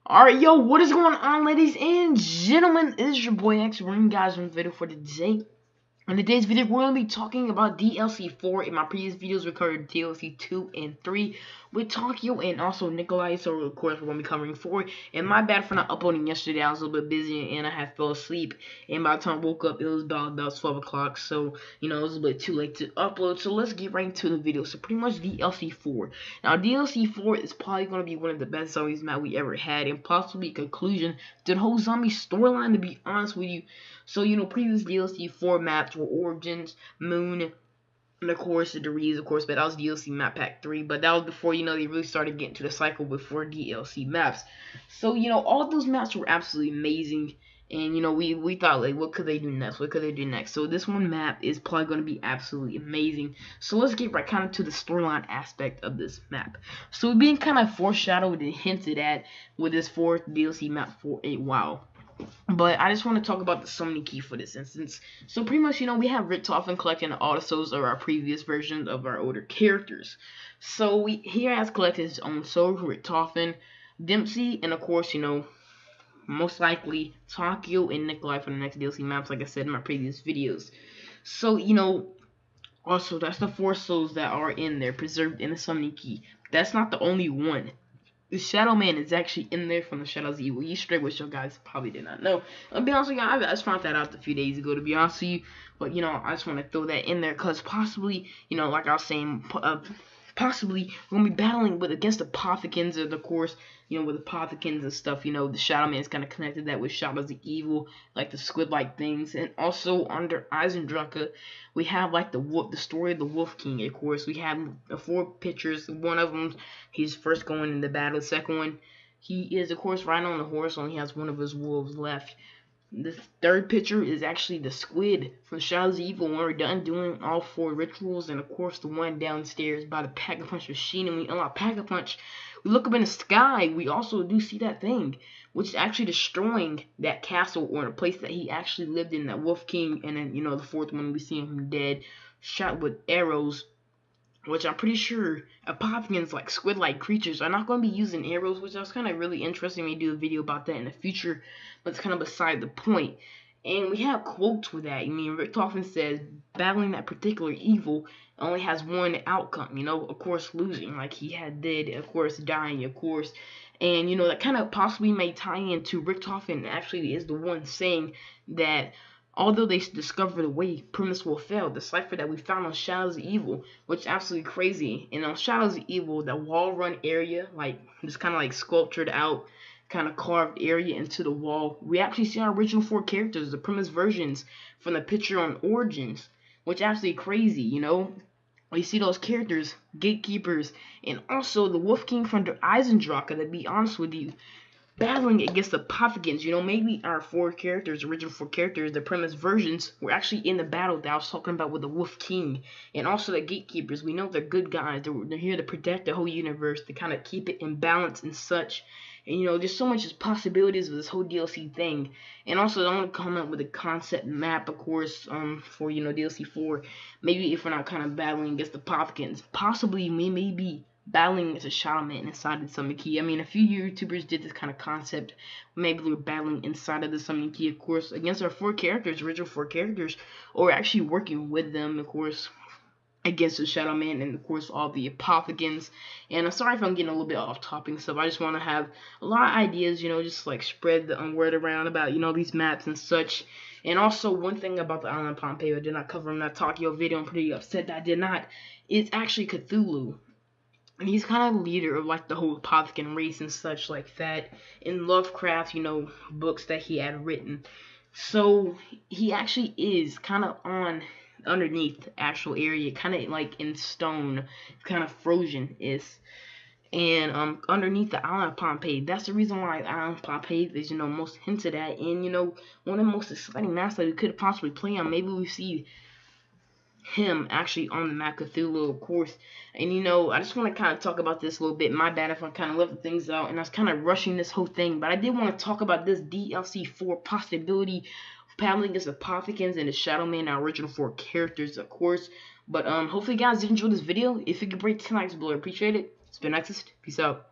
Alright, yo, what is going on, ladies and gentlemen? It is your boy X, bringing guys from the video for today. In today's video, we're going to be talking about DLC 4. In my previous videos, we covered DLC 2 and 3 with Tokyo and also Nikolai. So, of course, we're going to be covering 4. And my bad for not uploading yesterday. I was a little bit busy and I had fell asleep. And by the time I woke up, it was about 12 o'clock. So, it was a bit too late to upload. So, let's get right into the video. So, pretty much DLC 4. Now, DLC 4 is probably going to be one of the best zombies map we ever had. And possibly a conclusion to the whole zombie storyline, to be honest with you. So, previous DLC 4 maps were Origins, Moon, and of course the Reeds, of course, but that was DLC map pack 3. But that was before, they really started getting to the cycle before DLC maps. So, all those maps were absolutely amazing. And, we thought, like, what could they do next? What could they do next? So, this one map is probably going to be absolutely amazing. So, let's get right kind of to the storyline aspect of this map. So, being kind of foreshadowed and hinted at with this 4th DLC map for a while. But I just want to talk about the summoning key for this instance. So pretty much, we have Richtofen collecting all the souls of our previous versions of our older characters. So he has collected his own soul, Richtofen, Dempsey, and of course, most likely Tokyo and Nikolai for the next DLC maps, like I said in my previous videos. So, also that's the 4 souls that are in there, preserved in the summoning key. That's not the only one. The Shadow Man is actually in there from the Shadows of Evil Easter egg, which you guys probably did not know. I'll be honest with you, I just found that out a few days ago, to be honest with you. But, I just want to throw that in there because possibly, like I was saying, possibly we're going to be battling against the Apothicons, and of course, with the Apothicons and stuff, the Shadow Man is kind of connected that with Shadows of Evil, like the squid-like things. And also, under Xhistt, we have, like, the story of the Wolf King, of course. We have 4 pictures. One of them, he's first going into battle. The second one, he is, of course, riding on the horse, only has one of his wolves left. The 3rd picture is actually the squid from Shadows of Evil when we're done doing all 4 rituals. And of course the one downstairs by the Pack-a-Punch machine. And we unlock Pack-a-Punch. We look up in the sky. We also do see that thing, which is actually destroying that castle or the place that he actually lived in, that Wolf King. And then, the 4th one, we see him dead, shot with arrows. Which I'm pretty sure Apothicons, like squid-like creatures, are not going to be using arrows, which I was kind of really interesting. We do a video about that in the future, but it's kind of beside the point. And we have quotes with that. Richtofen says, battling that particular evil only has one outcome, of course, losing, like he did, of course, dying, of course. And, that kind of possibly may tie into Richtofen actually is the one saying that although they discovered a way Primis will fail, the cipher that we found on Shadows of Evil, which is absolutely crazy. And on Shadows of Evil, that wall run area, like this kind of like sculptured out, kind of carved area into the wall, we actually see our original 4 characters, the Primis versions from the picture on Origins, which is absolutely crazy, We see those characters, gatekeepers, and also the Wolf King from the Xhistt, to be honest with you, battling against the Apothicons. Maybe our 4 characters, original 4 characters, the Primis versions, were actually in the battle that I was talking about with the Wolf King. And also the Gatekeepers. We know they're good guys. They're here to protect the whole universe, to kind of keep it in balance and such. And, there's so much possibilities of this whole DLC thing. And also, I want to comment with a concept map, of course, for, DLC 4. Maybe if we're not kind of battling against the Apothicons, possibly we may be battling as a Shadow Man inside the summoning key. A few YouTubers did this kind of concept. Maybe they were battling inside of the summoning key, of course, against our 4 characters, original 4 characters, or actually working with them, of course, against the Shadow Man and, of course, all the Apothicons. And I'm sorry if I'm getting a little bit off topic and stuff. I just want to have a lot of ideas, just like spread the word around about, these maps and such. And also, one thing about the Island of Pompeii I did not cover in that Tokyo video, I'm pretty upset that I did not, it's actually Cthulhu. And he's kind of leader of, like, the whole Apothicon race and such like that in Lovecraft, books that he had written. So he actually is kind of underneath the actual area, kind of like in stone, kind of frozen is. And underneath the Island of Pompeii. That's the reason why the Island of Pompeii is, most hinted at. And, one of the most exciting maps that we could possibly play on. Maybe we see him actually on the map Cthulhu, of course. And I just want to kind of talk about this a little bit. My bad if I kind of left things out and I was kind of rushing this whole thing, but I did want to talk about this DLC 4 possibility of battling against the Apothicons and the Shadow Man, our original 4 characters, of course. But hopefully you guys did enjoy this video. If you could break 10 likes below, I appreciate it. It's been Xhistt. Peace out.